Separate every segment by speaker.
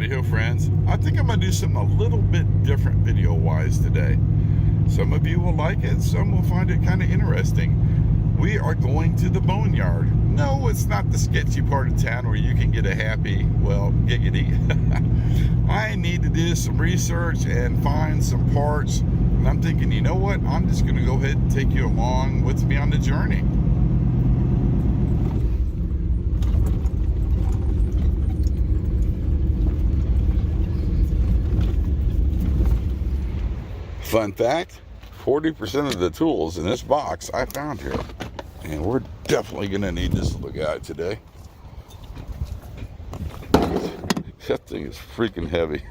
Speaker 1: Howdy ho, friends. I think I'm going to do something a little bit different video-wise today. Some of you will like it, some will find it kind of interesting. We are going to the Boneyard. No, it's not the sketchy part of town where you can get a happy, well, giggity. I need to do some research and find some parts. And I'm thinking, you know what? I'm just going to go ahead and take you along with me on the journey. Fun fact, 40% of the tools in this box I found here. And we're definitely going to need this little guy today. That thing is freaking heavy.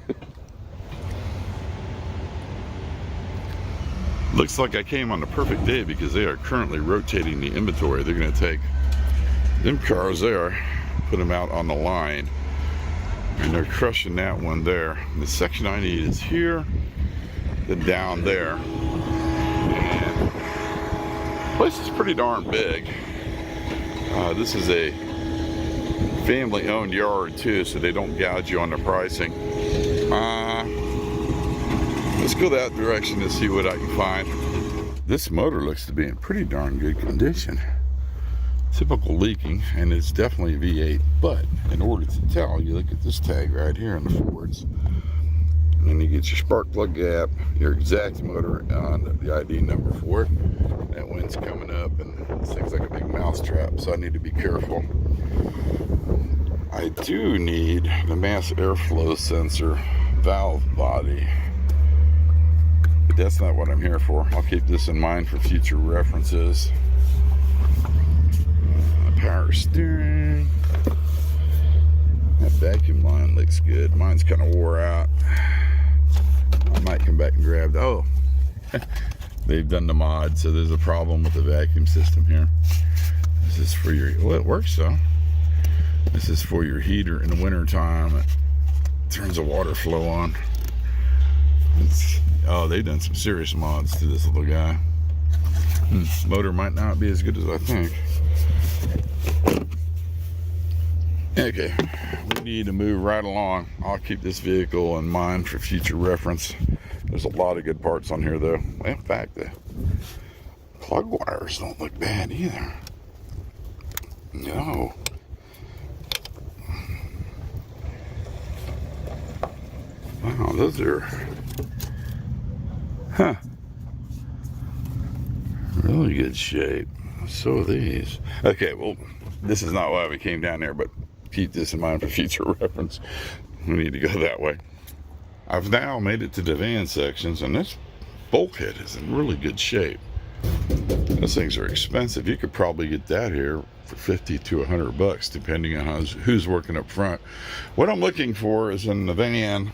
Speaker 1: Looks like I came on the perfect day because they are currently rotating the inventory. They're going to take them cars there, put them out on the line, and they're crushing that one there. And the section I need is here. Down there, and the place is pretty darn big. This is a family-owned yard too, so they don't gouge you on the pricing. Let's go that direction and see what I can find. This motor looks to be in pretty darn good condition. Typical leaking, and it's definitely a V8, but in order to tell, you look at this tag right here on the Fords. And then you get your spark plug gap, your exact motor, on the ID number for it. That wind's coming up, and this thing's like a big mouse trap, so I need to be careful. I do need the mass airflow sensor valve body, but that's not what I'm here for. I'll keep this in mind for future references. Power steering. That vacuum line looks good. Mine's kind of wore out. I might come back and grab the, oh, they've done the mod, so there's a problem with the vacuum system here. This is for your, well, it works though. This is for your heater in the winter time. It turns the water flow on. Oh, they've done some serious mods to this little guy. Motor might not be as good as I think. Okay, we need to move right along. I'll keep this vehicle in mind for future reference. There's a lot of good parts on here though. In fact, the plug wires don't look bad either. No. Wow, those are, really good shape. So are these. Okay, well, this is not why we came down there, but keep this in mind for future reference. We need to go that way. I've now made it to the van sections, and this bulkhead is in really good shape. Those things are expensive. You could probably get that here for 50 to 100 bucks, depending on who's working up front. What I'm looking for is in the van,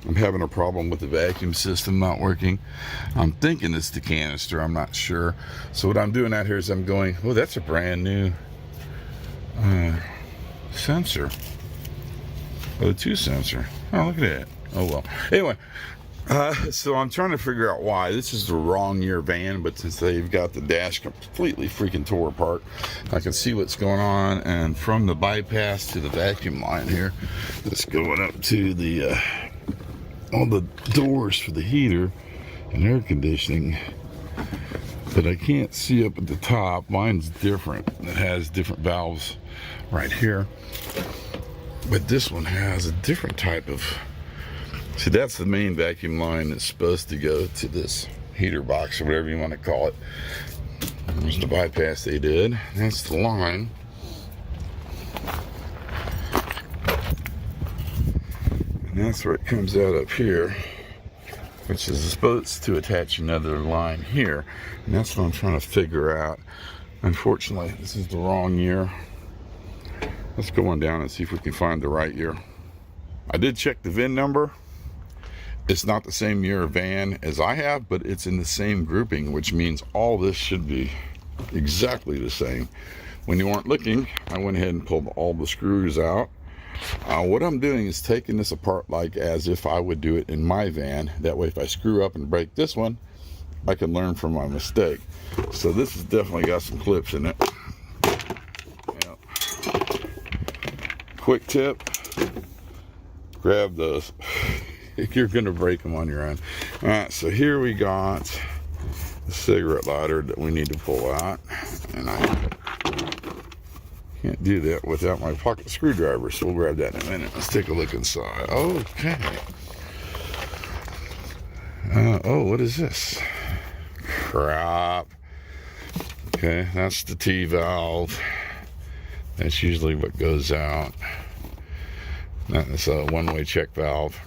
Speaker 1: I'm having a problem with the vacuum system not working. I'm thinking it's the canister, I'm not sure. So what I'm doing out here is I'm going, oh, that's a brand new sensor. O2 sensor. Oh, look at that. Oh well. Anyway, so I'm trying to figure out why. This is the wrong year van, but since they've got the dash completely freaking tore apart, I can see what's going on. And from the bypass to the vacuum line here, that's going up to the all the doors for the heater and air conditioning. But I can't see up at the top. Mine's different. It has different valves right here. But this one has a different type of, see, that's the main vacuum line that's supposed to go to this heater box or whatever you want to call it. There's the bypass they did. That's the line. And that's where it comes out up here, which is supposed to attach another line here. And that's what I'm trying to figure out. Unfortunately, this is the wrong year. Let's go on down and see if we can find the right year. I did check the VIN number. It's not the same year van as I have, but it's in the same grouping, which means all this should be exactly the same. When you weren't looking, I went ahead and pulled all the screws out. What I'm doing is taking this apart like as if I would do it in my van. That way if I screw up and break this one, I can learn from my mistake. So this has definitely got some clips in it. Yep. Quick tip, grab those. You're gonna break them on your own. All right, so here we got the cigarette lighter that we need to pull out, and I can't do that without my pocket screwdriver, so we'll grab that in a minute. Let's take a look inside. Okay. Oh, what is this? Crap. Okay, that's the T valve. That's usually what goes out. That's a one-way check valve.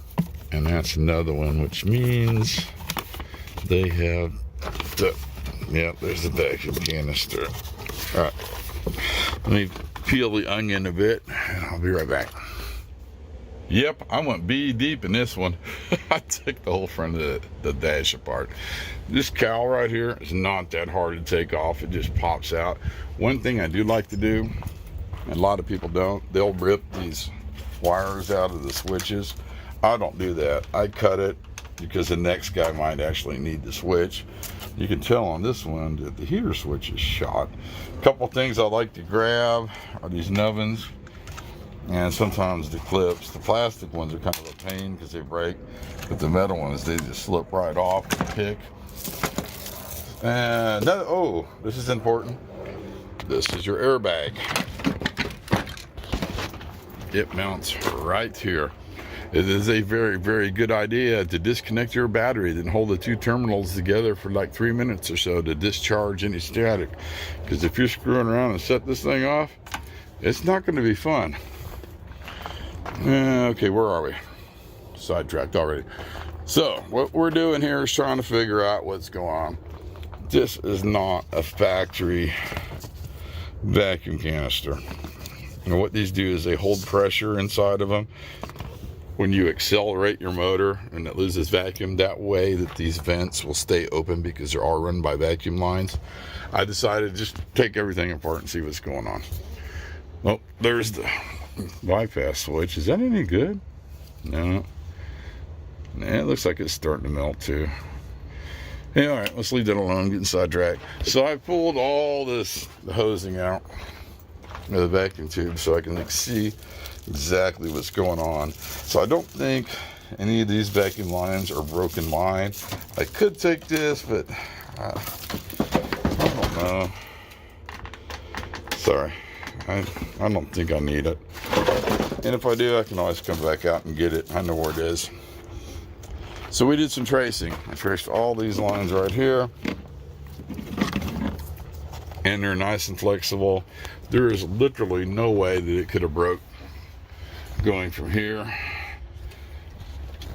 Speaker 1: And that's another one, which means they have the, yep, there's the vacuum canister. All right, let me peel the onion a bit, and I'll be right back. Yep, I went bee deep in this one. I took the whole front of the dash apart. This cowl right here is not that hard to take off. It just pops out. One thing I do like to do, and a lot of people don't, they'll rip these wires out of the switches. I don't do that. I cut it because the next guy might actually need the switch. You can tell on this one that the heater switch is shot. A couple things I like to grab are these nubbins and sometimes the clips. The plastic ones are kind of a pain because they break, but the metal ones, they just slip right off the pick. And oh, this is important. This is your airbag. It mounts right here. It is a very, very good idea to disconnect your battery, then hold the two terminals together for like 3 minutes or so to discharge any static. Because if you're screwing around and set this thing off, it's not going to be fun. Okay, where are we? Sidetracked already. So, what we're doing here is trying to figure out what's going on. This is not a factory vacuum canister. And what these do is they hold pressure inside of them. When you accelerate your motor and it loses vacuum, that way that these vents will stay open because they're all run by vacuum lines. I decided to just take everything apart and see what's going on. Well, there's the bypass switch. Is that any good? No. It looks like it's starting to melt too. Yeah, all right, let's leave that alone. I'm getting sidetracked. So I pulled all the hosing out of the vacuum tube so I can see exactly what's going on. So I don't think any of these vacuum lines are broken line. I could take this, but I don't know. Sorry, I don't think I need it. And if I do, I can always come back out and get it. I know where it is. So we did some tracing. I traced all these lines right here, and they're nice and flexible. There is literally no way that it could have broke going from here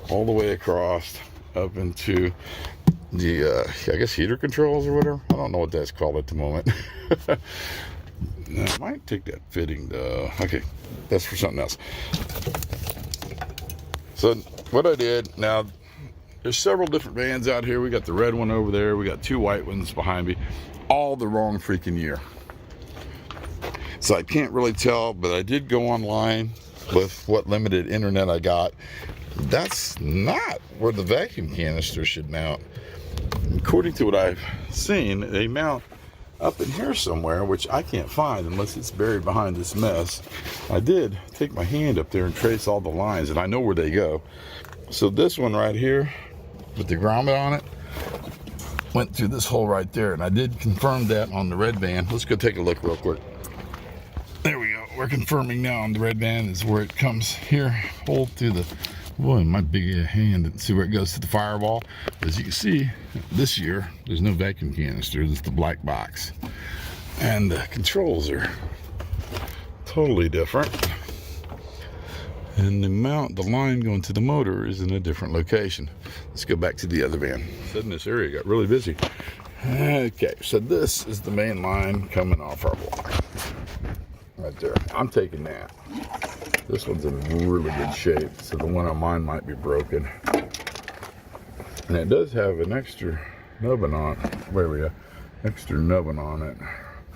Speaker 1: all the way across up into the I guess heater controls or whatever. I don't know what that's called at the moment. I might take that fitting though. Okay, that's for something else. So what I did, now there's several different vans out here. We got the red one over there, we got two white ones behind me, all the wrong freaking year. So I can't really tell, but I did go online with what limited internet I got. That's not where the vacuum canister should mount. According to what I've seen, they mount up in here somewhere, which I can't find unless it's buried behind this mess. I did take my hand up there and trace all the lines, and I know where they go. So this one right here with the grommet on it went through this hole right there, and I did confirm that on the red van. Let's go take a look real quick. There we go. We're confirming now on the red band is where it comes here, hold through the, boy, my big hand, and see where it goes to the firewall. As you can see, this year, there's no vacuum canister, it's the black box. And the controls are totally different. And the line going to the motor is in a different location. Let's go back to the other van. Suddenly this area got really busy. Okay, so this is the main line coming off our block. Right there. I'm taking that. This one's in really good shape, so the one on mine might be broken. And it does have an extra nubbin on it. Where we go? Extra nubbin on it.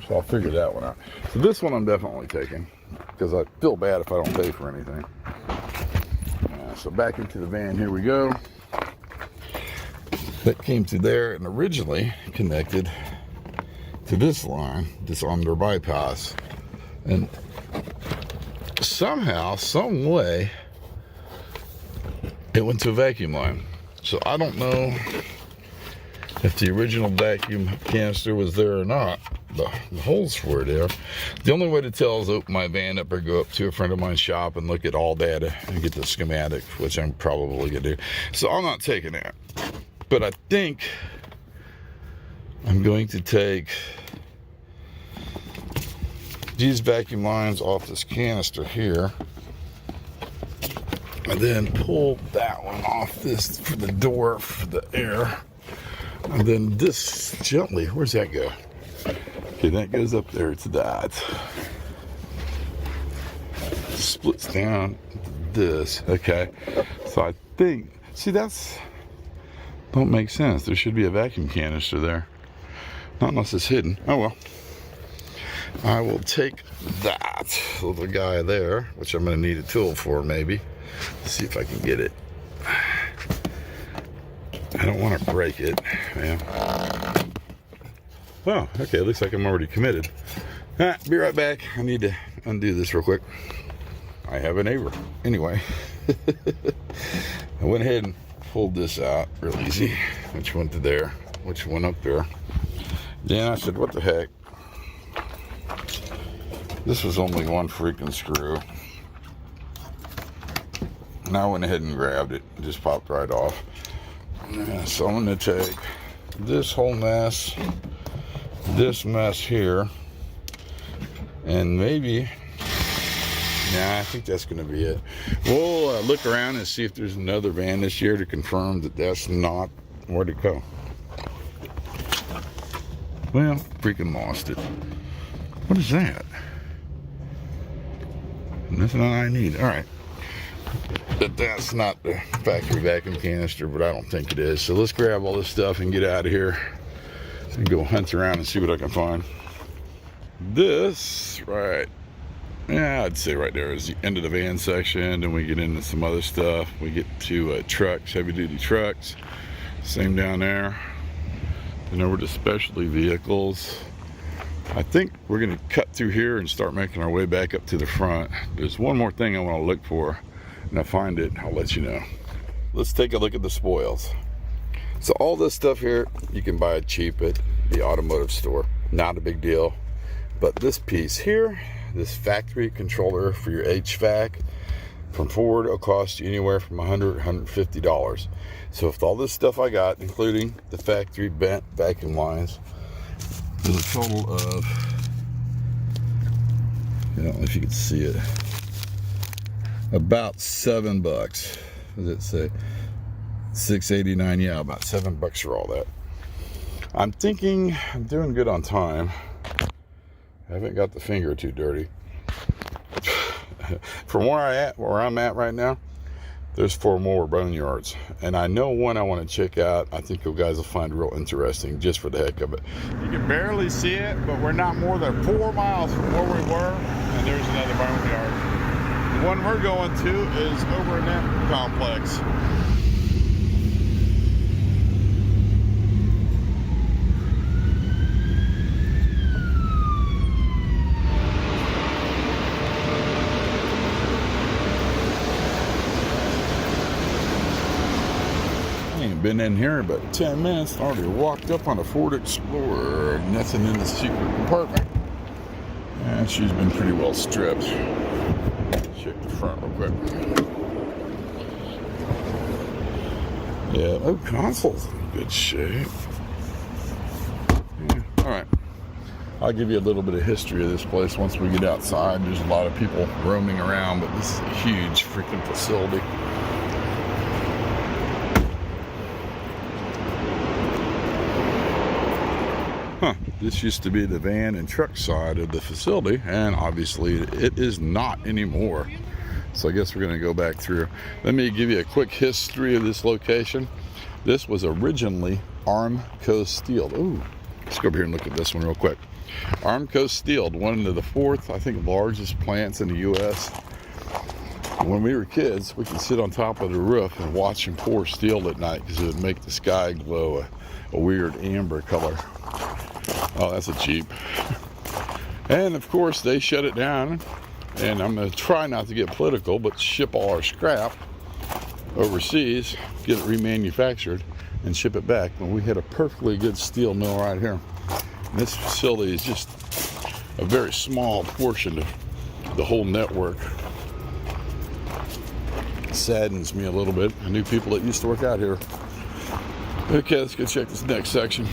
Speaker 1: So I'll figure that one out. So this one I'm definitely taking because I feel bad if I don't pay for anything. So back into the van, here we go. That came through there and originally connected to this line, this under bypass. And somehow, some way, it went to a vacuum line. So I don't know if the original vacuum canister was there or not. The holes for it there. The only way to tell is open my van up or go up to a friend of mine's shop and look at all data and get the schematic, which I'm probably gonna do. So I'm not taking that. But I think I'm going to take these vacuum lines off this canister here. And then pull that one off this for the door for the air. And then this gently, where's that go? Okay, that goes up there to that. Splits down to this. Okay, so I think, see, that's, don't make sense. There should be a vacuum canister there. Not unless it's hidden. Oh well. I will take that little guy there, which I'm going to need a tool for maybe. Let's see if I can get it. I don't want to break it, man. Oh, okay, looks like I'm already committed. Be right back. I need to undo this real quick. I have a neighbor. Anyway, I went ahead and pulled this out real easy, which went to there, which went up there. Then I said, what the heck? This was only one freaking screw. And I went ahead and grabbed it. It just popped right off. So I'm going to take this whole mess, this mess here, and maybe, nah, I think that's going to be it. We'll look around and see if there's another van this year to confirm that that's not where to go. Well, freaking lost it. What is that? Nothing I need. All right. But that's not the factory vacuum canister, but I don't think it is. So let's grab all this stuff and get out of here and go hunt around and see what I can find. This, right, yeah, I'd say right there is the end of the van section. Then we get into some other stuff. We get to trucks, heavy duty trucks. Same down there. And over to specialty vehicles. I think we're gonna cut through here and start making our way back up to the front. There's one more thing I want to look for, and I find it, I'll let you know. Let's take a look at the spoils. So all this stuff here, you can buy it cheap at the automotive store. Not a big deal. But this piece here, this factory controller for your HVAC from Ford, will cost you anywhere from $100 to $150. So with all this stuff I got, including the factory bent vacuum lines, there's a total of, I don't know if you can see it, about $7. What does it say? $6.89. Yeah, about $7 for all that. I'm thinking I'm doing good on time. I haven't got the finger too dirty. From where I'm at right now, there's 4 more boneyards, and I know one I want to check out. I think you guys will find real interesting just for the heck of it. You can barely see it, but we're not more than 4 miles from where we were, and there's another boneyard. The one we're going to is over in that complex. Been in here about 10 minutes, already walked up on a Ford Explorer, nothing in the secret compartment, and she's been pretty well stripped. Check the front real quick. Yeah, oh, console's in good shape. Yeah. All right, I'll give you a little bit of history of this place once we get outside. There's a lot of people roaming around, but this is a huge freaking facility. This used to be the van and truck side of the facility, and obviously it is not anymore. So I guess we're going to go back through. Let me give you a quick history of this location. This was originally Armco Steel. Ooh, let's go over here and look at this one real quick. Armco Steel, one of the 4th, I think, largest plants in the U.S. When we were kids, we could sit on top of the roof and watch them pour steel at night because it would make the sky glow a weird amber color. Oh, that's a Jeep. And of course they shut it down, and I'm going to try not to get political, but ship all our scrap overseas, get it remanufactured, and ship it back. And we had a perfectly good steel mill right here. And this facility is just a very small portion of the whole network. It saddens me a little bit. I knew people that used to work out here. Okay, let's go check this next section.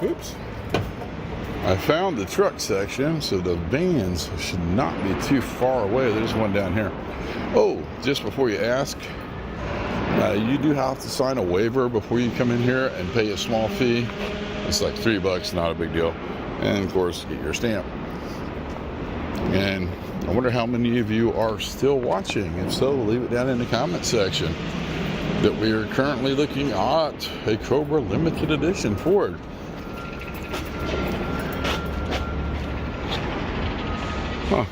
Speaker 1: Oops. I found the truck section, so the vans should not be too far away. There's one down here. Oh, just before you ask, you do have to sign a waiver before you come in here and pay a small fee. It's like $3, not a big deal. And of course, get your stamp. And I wonder how many of you are still watching. If so, leave it down in the comment section. That we are currently looking at a Cobra limited edition Ford. Huh.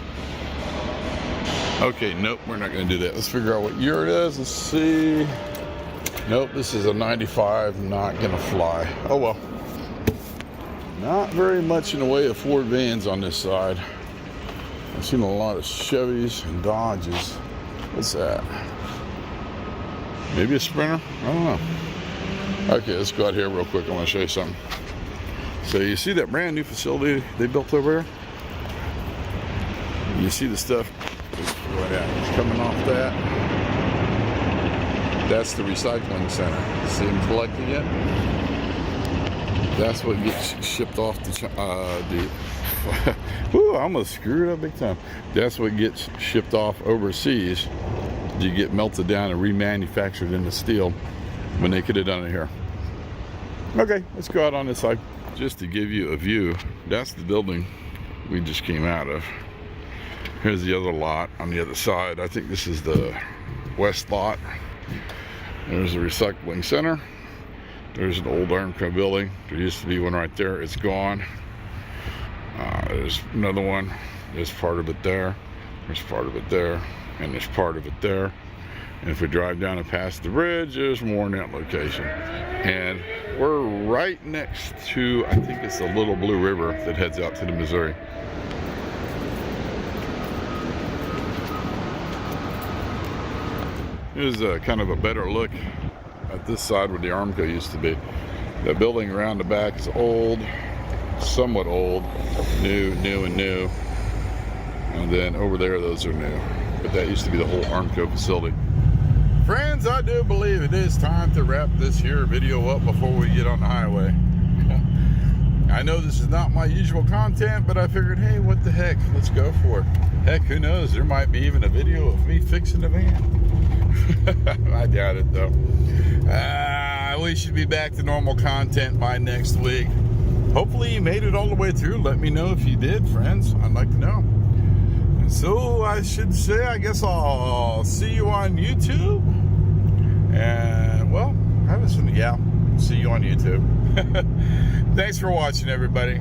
Speaker 1: Okay, nope, we're not going to do that. Let's figure out what year it is. Let's see. Nope, this is a 95. Not going to fly. Oh well. Not very much in the way of Ford vans on this side. I've seen a lot of Chevys and Dodges. What's that? Maybe a Sprinter? I don't know. Okay, let's go out here real quick. I want to show you something. So you see that brand new facility they built over there? You see the stuff it's coming off that? That's the recycling center. See them collecting it? That's what gets shipped off to Woo, I almost screwed up big time. That's what gets shipped off overseas. You get melted down and remanufactured into steel when they could have done it here. Okay, let's go out on this side. Just to give you a view, that's the building we just came out of. Here's the other lot on the other side. I think this is the west lot. There's the recycling center. There's an old Armco building. There used to be one right there. It's gone. There's another one. There's part of it there. There's part of it there. And there's part of it there. And if we drive down and past the bridge, there's more in that location. And we're right next to, I think it's the Little Blue River that heads out to the Missouri. Here's a kind of a better look at this side where the Armco used to be. The building around the back is old, somewhat old, new, and new. And then over there, those are new. But that used to be the whole Armco facility. Friends, I do believe it is time to wrap this here video up before we get on the highway. I know this is not my usual content, but I figured, hey, what the heck? Let's go for it. Heck, who knows? There might be even a video of me fixing the van. I doubt it, though. We should be back to normal content by next week. Hopefully you made it all the way through. Let me know if you did, friends. I'd like to know. So I should say, I guess I'll see you on YouTube. And, well, I haven't seen, yeah, see you on YouTube. Thanks for watching, everybody.